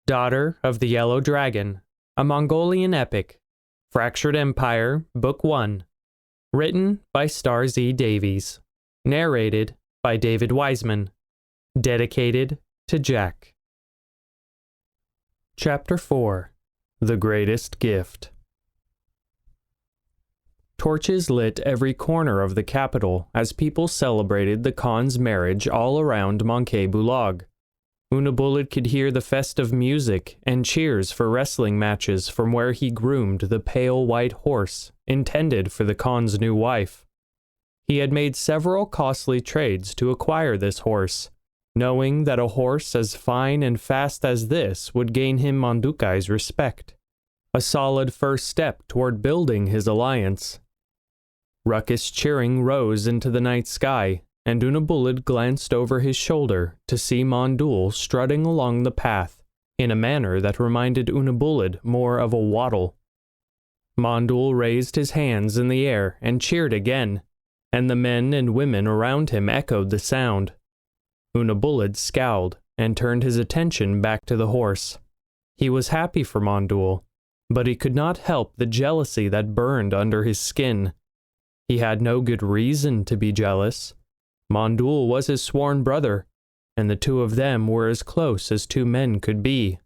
Daughter of the Yellow Dragon, a Mongolian epic, Fractured Empire, Book 1, written by Starr Davies, narrated by David Wiseman, dedicated to Jack. Chapter 4, The Greatest Gift. Torches lit every corner of the capital as people celebrated the Khan's marriage all around Mandukhai Bulag. Unabulid could hear the festive music and cheers for wrestling matches from where he groomed the pale white horse intended for the Khan's new wife. He had made several costly trades to acquire this horse, knowing that a horse as fine and fast as this would gain him Mandukhai's respect, a solid first step toward building his alliance. Ruckus cheering rose into the night sky, and Unabulid glanced over his shoulder to see Mandul strutting along the path in a manner that reminded Unabulid more of a waddle. Mandul raised his hands in the air and cheered again, and the men and women around him echoed the sound. Unabulid scowled and turned his attention back to the horse. He was happy for Mandul, but he could not help the jealousy that burned under his skin. He had no good reason to be jealous. Mandul was his sworn brother, and the two of them were as close as two men could be.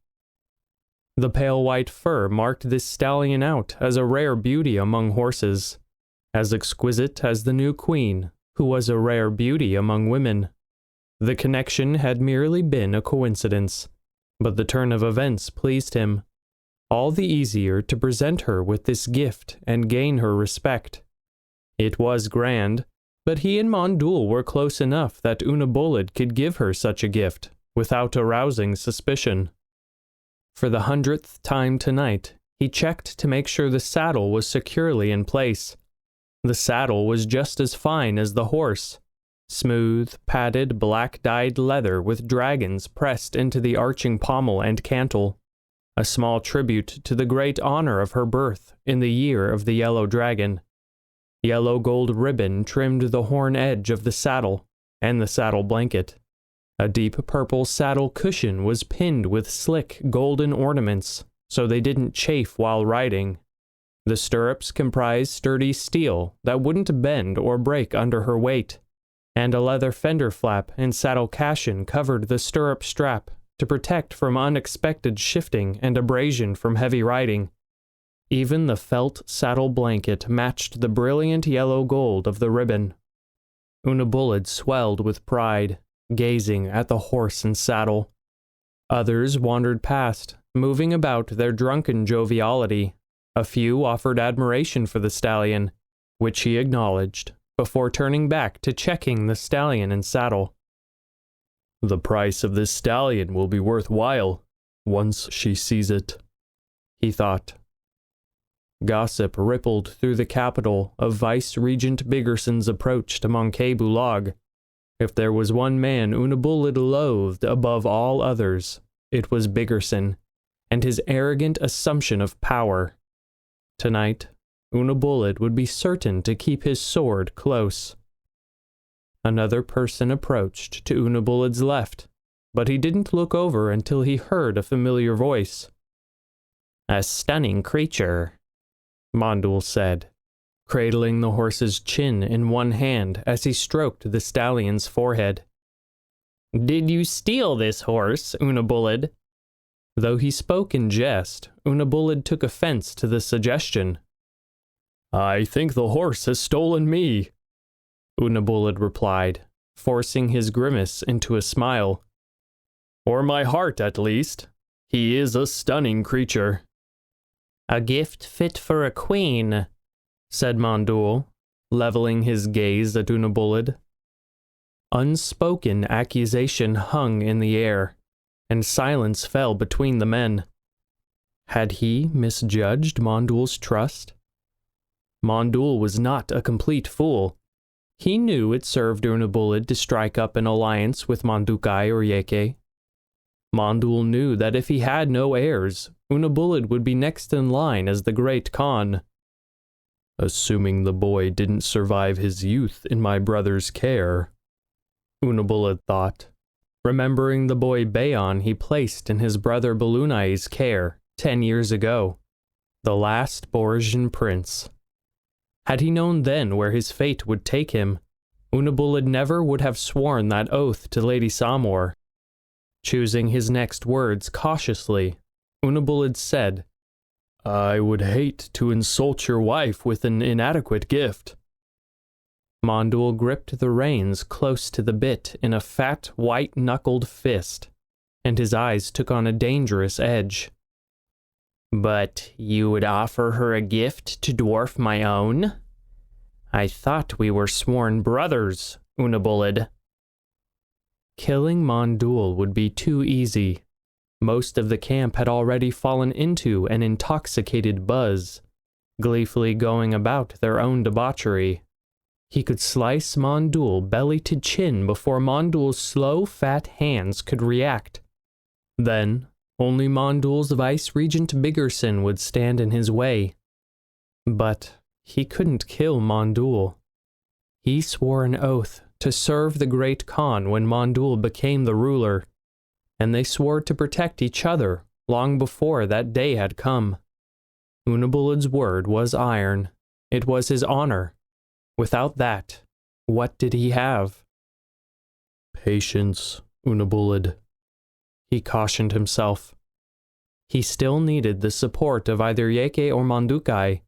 The pale white fur marked this stallion out as a rare beauty among horses, as exquisite as the new queen, who was a rare beauty among women. The connection had merely been a coincidence, but the turn of events pleased him, all the easier to present her with this gift and gain her respect. It was grand, but he and Mandul were close enough that Unabulid could give her such a gift without arousing suspicion. For the 100th time tonight, he checked to make sure the saddle was securely in place. The saddle was just as fine as the horse, smooth, padded, black-dyed leather with dragons pressed into the arching pommel and cantle, a small tribute to the great honor of her birth in the year of the Yellow Dragon. Yellow gold ribbon trimmed the horn edge of the saddle and the saddle blanket. A deep purple saddle cushion was pinned with slick golden ornaments so they didn't chafe while riding. The stirrups comprised sturdy steel that wouldn't bend or break under her weight, and a leather fender flap and saddle cushion covered the stirrup strap to protect from unexpected shifting and abrasion from heavy riding. Even the felt saddle blanket matched the brilliant yellow gold of the ribbon. Unabulid swelled with pride, gazing at the horse and saddle. Others wandered past, moving about their drunken joviality. A few offered admiration for the stallion, which he acknowledged, before turning back to checking the stallion and saddle. "The price of this stallion will be worthwhile, once she sees it," he thought. Gossip rippled through the capital of Vice-Regent Biggerson's approach to Mandukhai Bulag. If there was one man Unabulid loathed above all others, it was Biggerson, and his arrogant assumption of power. Tonight, Unabulid would be certain to keep his sword close. Another person approached to Unabulid's left, but he didn't look over until he heard a familiar voice. "A stunning creature," Mandul said, cradling the horse's chin in one hand as he stroked the stallion's forehead. "Did you steal this horse, Unabulid?" Though he spoke in jest, Unabulid took offense to the suggestion. "I think the horse has stolen me," Unabulid replied, forcing his grimace into a smile. "Or my heart, at least. He is a stunning creature." "A gift fit for a queen," said Mandul, leveling his gaze at Unabulid. Unspoken accusation hung in the air, and silence fell between the men. Had he misjudged Mandul's trust? Mandul was not a complete fool. He knew it served Unabulid to strike up an alliance with Mandukhai or Yeke. Mandul knew that if he had no heirs, Unabulid would be next in line as the great Khan. "Assuming the boy didn't survive his youth in my brother's care," Unabulid thought. remembering the boy Bayon he placed in his brother Belunai's care 10 years ago, the last Borgian prince. Had he known then where his fate would take him, Unabulid never would have sworn that oath to Lady Samor. Choosing his next words cautiously, Unabulid said, "I would hate to insult your wife with an inadequate gift." Mondul gripped the reins close to the bit in a fat, white-knuckled fist, and his eyes took on a dangerous edge. "But you would offer her a gift to dwarf my own? I thought we were sworn brothers, Unabulid." Killing Mondul would be too easy. Most of the camp had already fallen into an intoxicated buzz, gleefully going about their own debauchery. He could slice Mondul belly to chin before Mondul's slow, fat hands could react. Then, only Mondul's vice-regent Biggerson would stand in his way. But he couldn't kill Mondul. He swore an oath to serve the Great Khan when Mondul became the ruler, and they swore to protect each other long before that day had come. Unabulid's word was iron. It was his honor. Without that, what did he have? "Patience, Unabulid," he cautioned himself. He still needed the support of either Yeke or Mandukhai,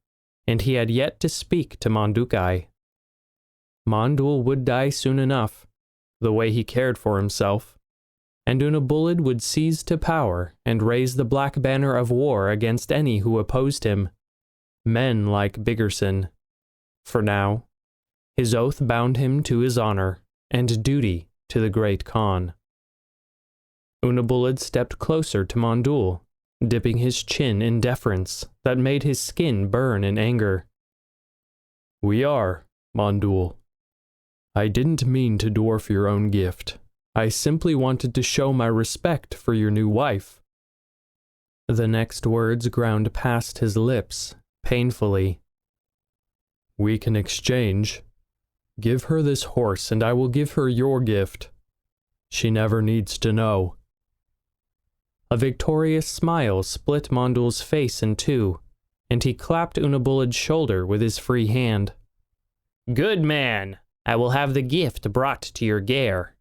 and he had yet to speak to Mandukhai. Mondul would die soon enough, the way he cared for himself, and Unabulid would seize to power and raise the black banner of war against any who opposed him, men like Biggerson. For now, his oath bound him to his honor and duty to the Great Khan. Unabulid stepped closer to Mondul, dipping his chin in deference that made his skin burn in anger. "We are, Mondul. I didn't mean to dwarf your own gift. I simply wanted to show my respect for your new wife." The next words ground past his lips, painfully. "We can exchange. Give her this horse and I will give her your gift. She never needs to know." A victorious smile split Mondul's face in two, and he clapped Unabulid's shoulder with his free hand. "Good man! I will have the gift brought to your gair."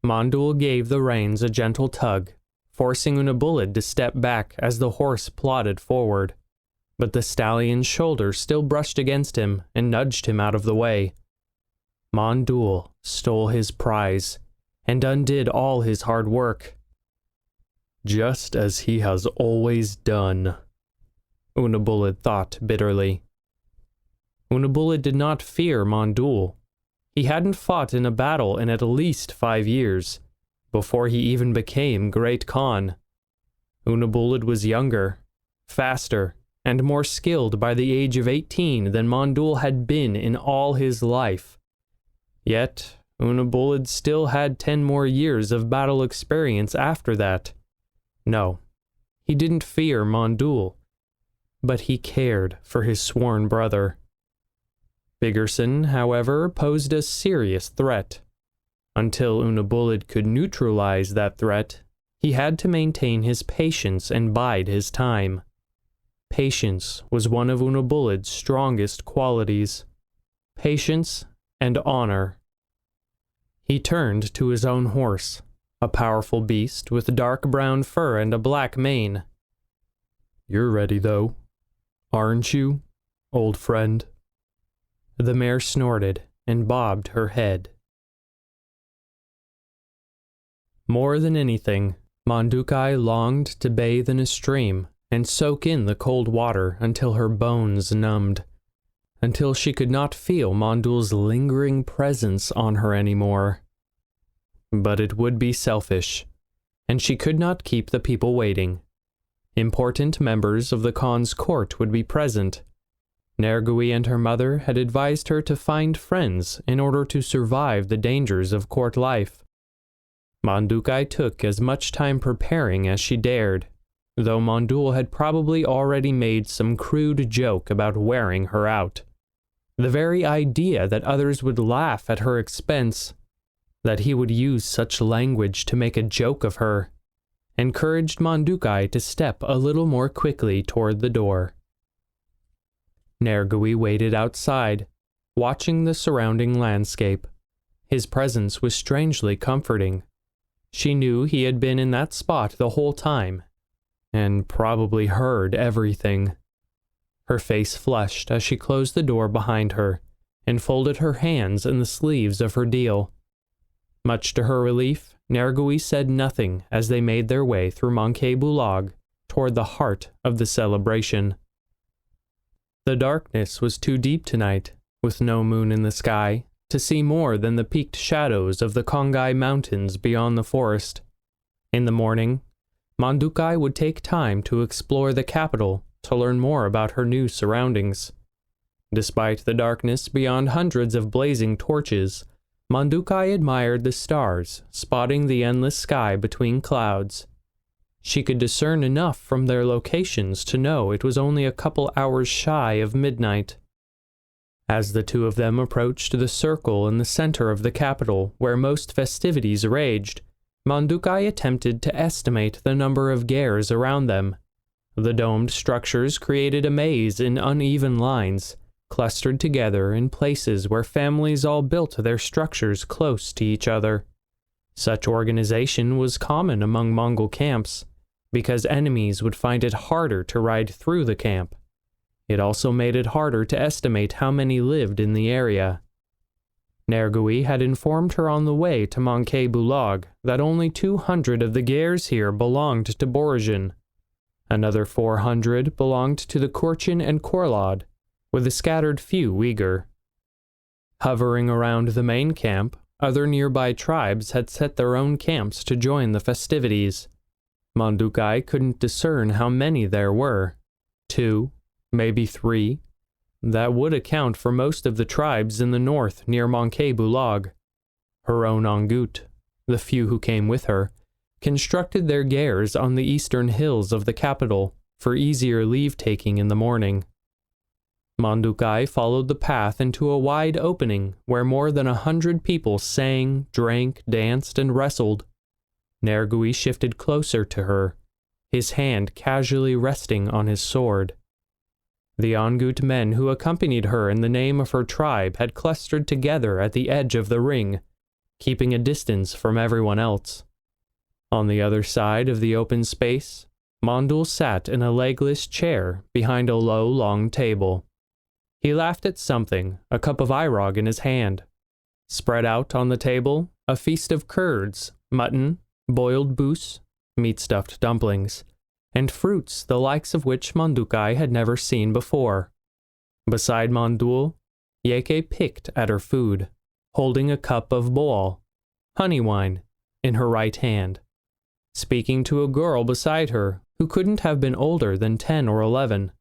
Mondul gave the reins a gentle tug, forcing Unabulid to step back as the horse plodded forward, but the stallion's shoulder still brushed against him and nudged him out of the way. Mondul stole his prize and undid all his hard work. "Just as he has always done," Unabulid thought bitterly. Unabulid did not fear Mondul. He hadn't fought in a battle in at least 5 years, before he even became Great Khan. Unabulid was younger, faster, and more skilled by the age of 18 than Mondul had been in all his life. Yet, Unabulid still had 10 more years of battle experience after that. No, he didn't fear Mondul, but he cared for his sworn brother. Biggerson, however, posed a serious threat. Until Unabulid could neutralize that threat, he had to maintain his patience and bide his time. Patience was one of Unabulid's strongest qualities. Patience and honor. He turned to his own horse, a powerful beast with dark brown fur and a black mane. "You're ready, though, aren't you, old friend?" The mare snorted and bobbed her head. More than anything, Mandukhai longed to bathe in a stream and soak in the cold water until her bones numbed, until she could not feel Mondul's lingering presence on her anymore. But it would be selfish, and she could not keep the people waiting. Important members of the Khan's court would be present. Nergui and her mother had advised her to find friends in order to survive the dangers of court life. Mandukhai took as much time preparing as she dared, though Mondul had probably already made some crude joke about wearing her out. The very idea that others would laugh at her expense. That he would use such language to make a joke of her encouraged Mandukhai to step a little more quickly toward the door. Nergui waited outside, watching the surrounding landscape. His presence was strangely comforting. She knew he had been in that spot the whole time, and probably heard everything. Her face flushed as she closed the door behind her and folded her hands in the sleeves of her deal. Much to her relief, Nergui said nothing as they made their way through Manke Bulag toward the heart of the celebration. The darkness was too deep tonight, with no moon in the sky, to see more than the peaked shadows of the Kongai Mountains beyond the forest. In the morning, Mandukhai would take time to explore the capital to learn more about her new surroundings. Despite the darkness beyond hundreds of blazing torches, Mandukhai admired the stars, spotting the endless sky between clouds. She could discern enough from their locations to know it was only a couple hours shy of midnight. As the two of them approached the circle in the center of the capital where most festivities raged, Mandukhai attempted to estimate the number of gairs around them. The domed structures created a maze in uneven lines, clustered together in places where families all built their structures close to each other. Such organization was common among Mongol camps, because enemies would find it harder to ride through the camp. It also made it harder to estimate how many lived in the area. Nergui had informed her on the way to Manke Bulag that only 200 of the gairs here belonged to Borizhin. Another 400 belonged to the Korchin and Korlad, with a scattered few Uyghur. Hovering around the main camp, other nearby tribes had set their own camps to join the festivities. Mandukhai couldn't discern how many there were. 2, maybe 3. That would account for most of the tribes in the north near Manke Bulag. Her own Angut, the few who came with her, constructed their gairs on the eastern hills of the capital for easier leave-taking in the morning. Mandukhai followed the path into a wide opening where more than 100 people sang, drank, danced, and wrestled. Nergui shifted closer to her, his hand casually resting on his sword. The Angut men who accompanied her in the name of her tribe had clustered together at the edge of the ring, keeping a distance from everyone else. On the other side of the open space, Mondul sat in a legless chair behind a low, long table. He laughed at something, a cup of irog in his hand. Spread out on the table, a feast of curds, mutton, boiled boos, meat-stuffed dumplings, and fruits the likes of which Mandukhai had never seen before. Beside Mondul, Yeke picked at her food, holding a cup of boal, honey wine, in her right hand, speaking to a girl beside her who couldn't have been older than 10 or 11.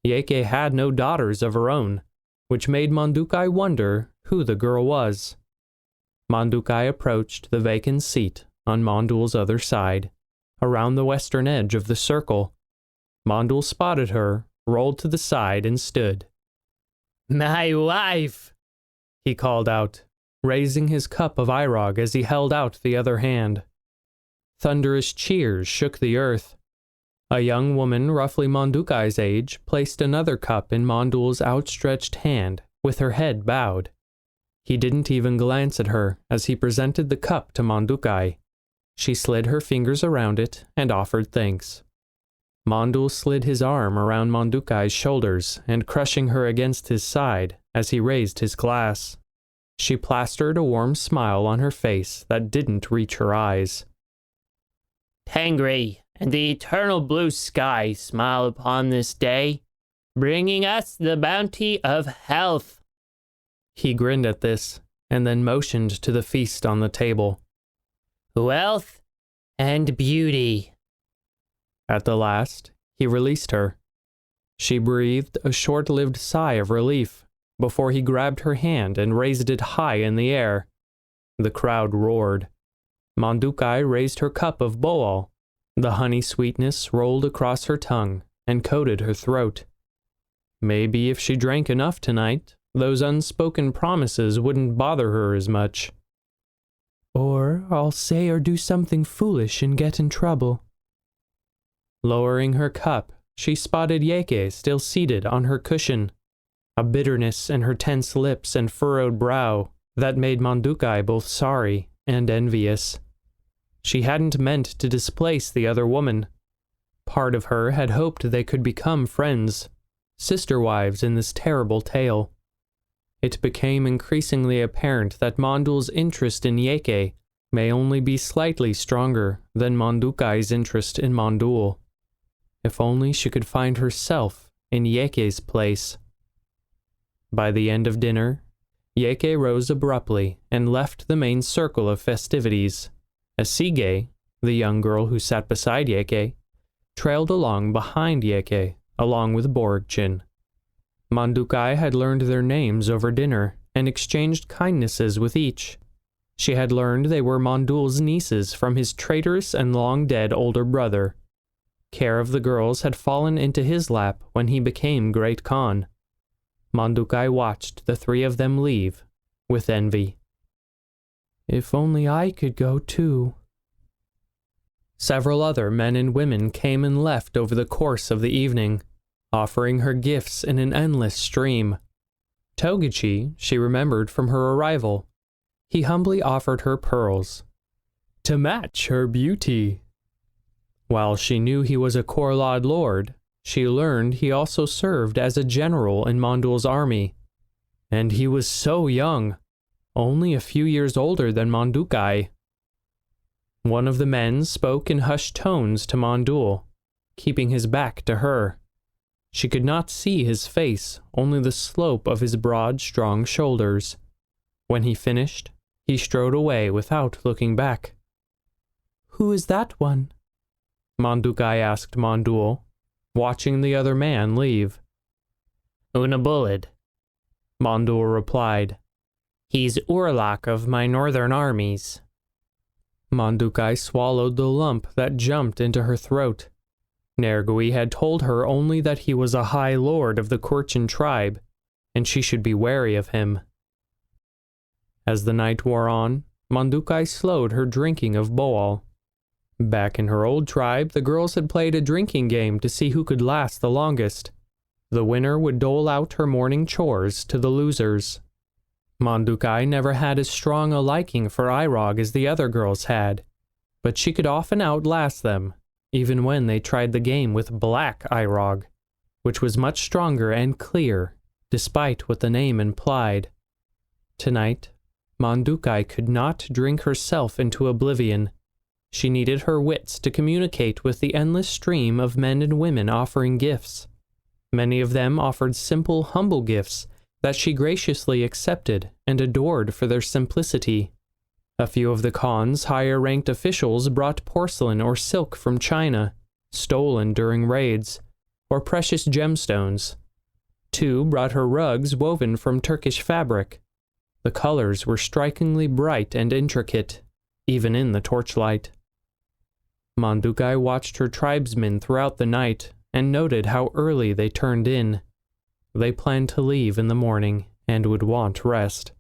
Yeke had no daughters of her own, which made Mandukhai wonder who the girl was. Mandukhai approached the vacant seat on Mondul's other side, around the western edge of the circle. Mondul spotted her, rolled to the side, and stood. "My wife!" he called out, raising his cup of irog as he held out the other hand. Thunderous cheers shook the earth. A young woman roughly Mandukhai's age placed another cup in Mondul's outstretched hand, with her head bowed. He didn't even glance at her as he presented the cup to Mandukhai. She slid her fingers around it and offered thanks. Mondul slid his arm around Mandukhai's shoulders and crushing her against his side as he raised his glass. She plastered a warm smile on her face that didn't reach her eyes. "Tengri and the eternal blue sky smile upon this day, bringing us the bounty of health." He grinned at this, and then motioned to the feast on the table. "Wealth and beauty." At the last, he released her. She breathed a short-lived sigh of relief before he grabbed her hand and raised it high in the air. The crowd roared. Mandukhai raised her cup of boal. The honey sweetness rolled across her tongue and coated her throat. Maybe if she drank enough tonight, those unspoken promises wouldn't bother her as much. or I'll say or do something foolish and get in trouble." Lowering her cup, she spotted Yeke still seated on her cushion, a bitterness in her tense lips and furrowed brow that made Mandukhai both sorry and envious. She hadn't meant to displace the other woman. Part of her had hoped they could become friends, sister-wives in this terrible tale. It became increasingly apparent that Mondul's interest in Yeke may only be slightly stronger than Mandukhai's interest in Mondul. If only she could find herself in Yeke's place. By the end of dinner, Yeke rose abruptly and left the main circle of festivities, as Sige, the young girl who sat beside Yeke, trailed along behind Yeke, along with Borgchin. Mandukhai had learned their names over dinner and exchanged kindnesses with each. She had learned they were Mondul's nieces from his traitorous and long-dead older brother. Care of the girls had fallen into his lap when he became Great Khan. Mandukhai watched the three of them leave, with envy. "If only I could go too." Several other men and women came and left over the course of the evening, offering her gifts in an endless stream. Togichi she remembered from her arrival. He humbly offered her pearls, to match her beauty. While she knew he was a Korlad lord, she learned he also served as a general in Mondul's army. And he was so young, only a few years older than Mandukhai. One of the men spoke in hushed tones to Mondul, keeping his back to her. She could not see his face, only the slope of his broad, strong shoulders. When he finished, he strode away without looking back. "Who is that one?" Mandukhai asked Mondul, watching the other man leave. "Unabulid," Mondul replied. "He's Urlak of my northern armies." Mandukhai swallowed the lump that jumped into her throat. Nergui had told her only that he was a high lord of the Kurchin tribe, and she should be wary of him. As the night wore on, Mandukhai slowed her drinking of boal. Back in her old tribe, the girls had played a drinking game to see who could last the longest. The winner would dole out her morning chores to the losers. Mandukhai never had as strong a liking for Irog as the other girls had, but she could often outlast them, even when they tried the game with Black Irog, which was much stronger and clear, despite what the name implied. Tonight, Mandukhai could not drink herself into oblivion. She needed her wits to communicate with the endless stream of men and women offering gifts. Many of them offered simple, humble gifts that she graciously accepted and adored for their simplicity. A few of the Khan's higher-ranked officials brought porcelain or silk from China, stolen during raids, or precious gemstones. Two brought her rugs woven from Turkish fabric. The colors were strikingly bright and intricate, even in the torchlight. Mandukhai watched her tribesmen throughout the night and noted how early they turned in. They planned to leave in the morning and would want rest.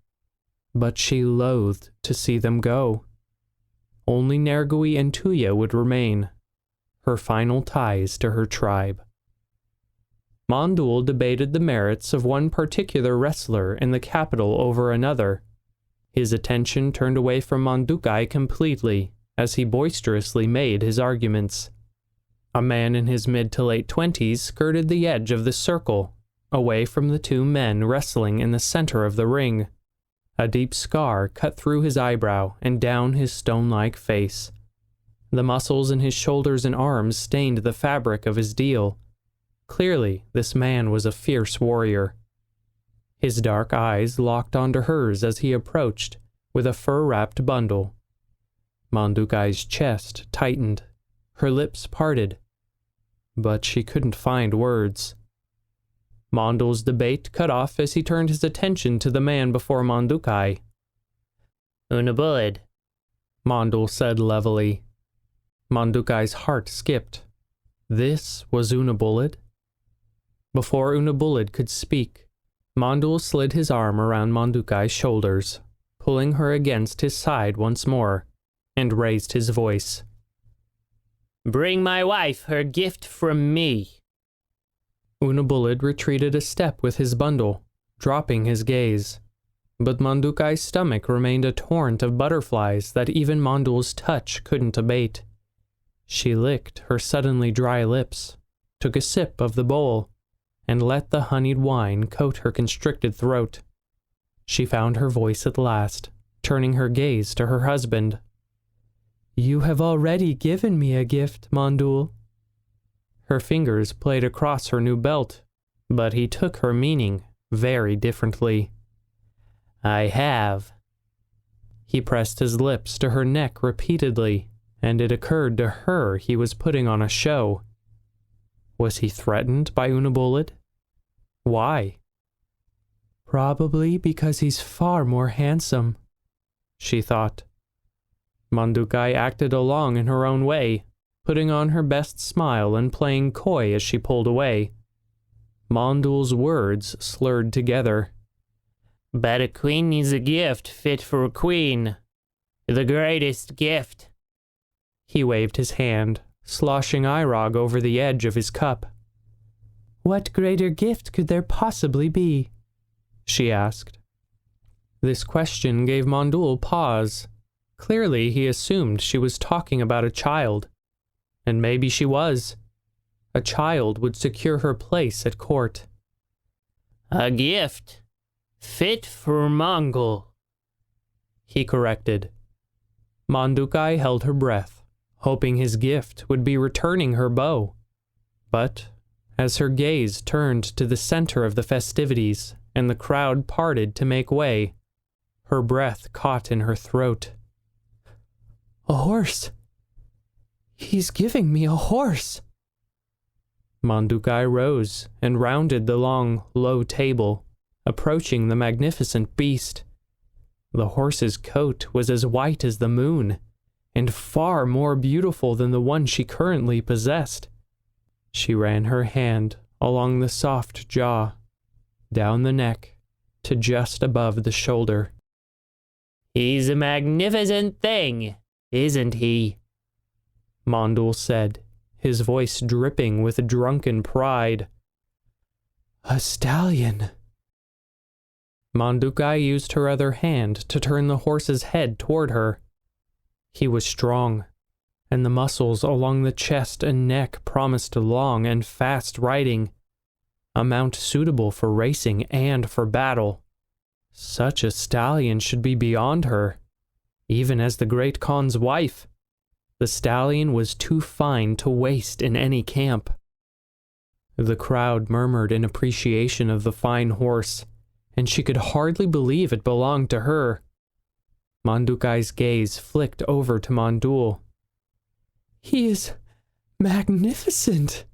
But she loathed to see them go. Only Nergui and Tuya would remain, her final ties to her tribe. Mondul debated the merits of one particular wrestler in the capital over another. His attention turned away from Mandukhai completely as he boisterously made his arguments. A man in his mid to late 20s skirted the edge of the circle, away from the two men wrestling in the center of the ring. A deep scar cut through his eyebrow and down his stone-like face. The muscles in his shoulders and arms stained the fabric of his deal. Clearly, this man was a fierce warrior. His dark eyes locked onto hers as he approached, with a fur-wrapped bundle. Mandukhai's chest tightened, her lips parted, but she couldn't find words. Mondul's debate cut off as he turned his attention to the man before Mandukhai. "Unabulid," Mondul said levelly. Mandukhai's heart skipped. This was Unabulid? Before Unabulid could speak, Mondul slid his arm around Mandukhai's shoulders, pulling her against his side once more, and raised his voice. "Bring my wife her gift from me." Unabulid retreated a step with his bundle, dropping his gaze. But Mandukhai's stomach remained a torrent of butterflies that even Mondul's touch couldn't abate. She licked her suddenly dry lips, took a sip of the bowl, and let the honeyed wine coat her constricted throat. She found her voice at last, turning her gaze to her husband. "You have already given me a gift, Mondul." Her fingers played across her new belt, but he took her meaning very differently. "I have." He pressed his lips to her neck repeatedly, and it occurred to her he was putting on a show. Was he threatened by Unabulid? Why? "Probably because he's far more handsome," she thought. Mandukhai acted along in her own way, putting on her best smile and playing coy as she pulled away. Mondul's words slurred together. "But a queen needs a gift fit for a queen. The greatest gift." He waved his hand, sloshing Irog over the edge of his cup. "What greater gift could there possibly be?" she asked. This question gave Mondul pause. Clearly he assumed she was talking about a child. And maybe she was. A child would secure her place at court. "A gift fit for Mongol," he corrected. Mandukhai held her breath, hoping his gift would be returning her bow. But as her gaze turned to the center of the festivities and the crowd parted to make way, her breath caught in her throat. "A horse! He's giving me a horse!" Mandukhai rose and rounded the long, low table, approaching the magnificent beast. The horse's coat was as white as the moon, and far more beautiful than the one she currently possessed. She ran her hand along the soft jaw, down the neck, to just above the shoulder. "He's a magnificent thing, isn't he?" Mondul said, his voice dripping with drunken pride. "A stallion." Mandukhai used her other hand to turn the horse's head toward her. He was strong, and the muscles along the chest and neck promised long and fast riding, a mount suitable for racing and for battle. Such a stallion should be beyond her, even as the great Khan's wife. The stallion was too fine to waste in any camp. The crowd murmured in appreciation of the fine horse, and she could hardly believe it belonged to her. Mandukhai's gaze flicked over to Mondul. "He is magnificent,"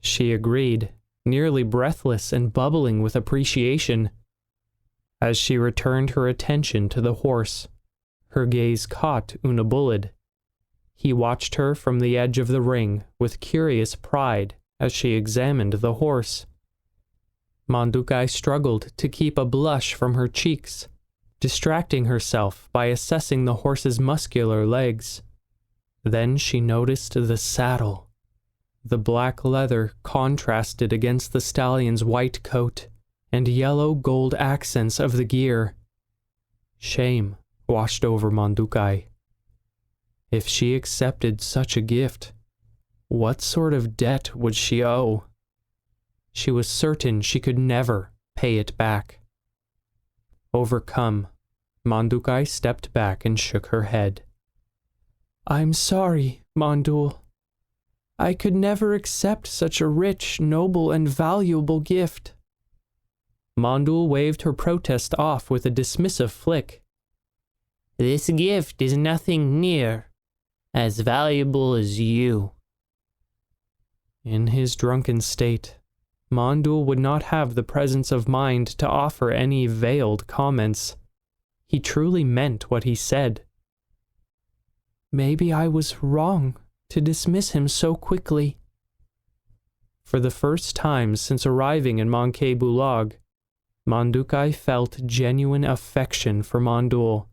she agreed, nearly breathless and bubbling with appreciation. As she returned her attention to the horse, her gaze caught Unabulid. He watched her from the edge of the ring with curious pride as she examined the horse. Mandukhai struggled to keep a blush from her cheeks, distracting herself by assessing the horse's muscular legs. Then she noticed the saddle. The black leather contrasted against the stallion's white coat and yellow gold accents of the gear. Shame washed over Mandukhai. If she accepted such a gift, what sort of debt would she owe? She was certain she could never pay it back. Overcome, Mandukhai stepped back and shook her head. "I'm sorry, Mondul. I could never accept such a rich, noble, and valuable gift." Mondul waved her protest off with a dismissive flick. "This gift is nothing near as valuable as you." In his drunken state, Mondul would not have the presence of mind to offer any veiled comments. He truly meant what he said. "Maybe I was wrong to dismiss him so quickly." For the first time since arriving in Mandukhai, Mandukhai felt genuine affection for Mondul.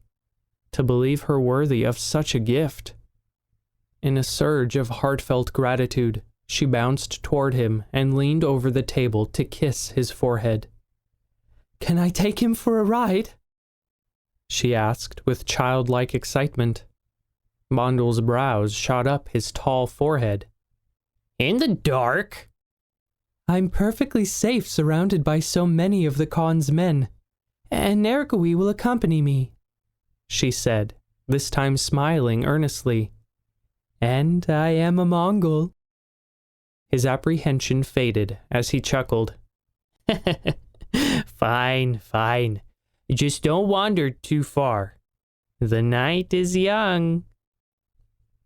To believe her worthy of such a gift. In a surge of heartfelt gratitude, she bounced toward him and leaned over the table to kiss his forehead. "Can I take him for a ride?" she asked with childlike excitement. Mondul's brows shot up his tall forehead. "In the dark?" "I'm perfectly safe surrounded by so many of the Khan's men, and Nergui will accompany me," she said, this time smiling earnestly. "And I am a Mongol." His apprehension faded as he chuckled. "Fine, fine. Just don't wander too far. The night is young."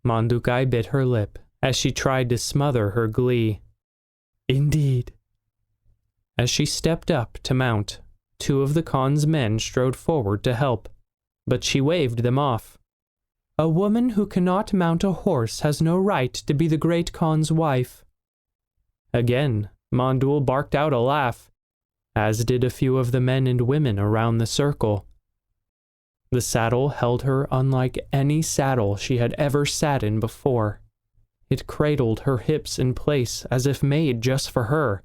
Mandukhai bit her lip as she tried to smother her glee. "Indeed." As she stepped up to mount, 2 of the Khan's men strode forward to help, but she waved them off. "A woman who cannot mount a horse has no right to be the great Khan's wife." Again, Mondul barked out a laugh, as did a few of the men and women around the circle. The saddle held her unlike any saddle she had ever sat in before. It cradled her hips in place as if made just for her.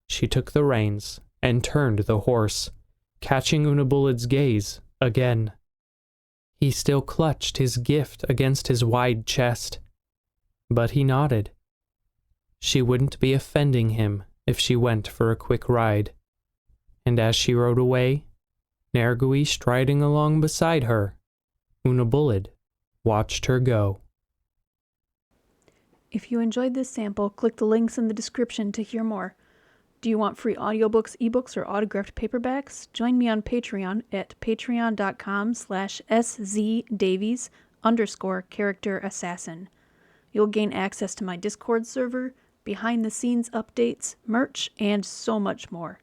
She took the reins and turned the horse, catching Unabullid's gaze again. He still clutched his gift against his wide chest, but he nodded. She wouldn't be offending him if she went for a quick ride. And as she rode away, Nergui striding along beside her, Unabullid watched her go. If you enjoyed this sample, click the links in the description to hear more. Do you want free audiobooks, ebooks, or autographed paperbacks? Join me on Patreon at patreon.com/szdavies_character-assassin. You'll gain access to my Discord server, behind-the-scenes updates, merch, and so much more.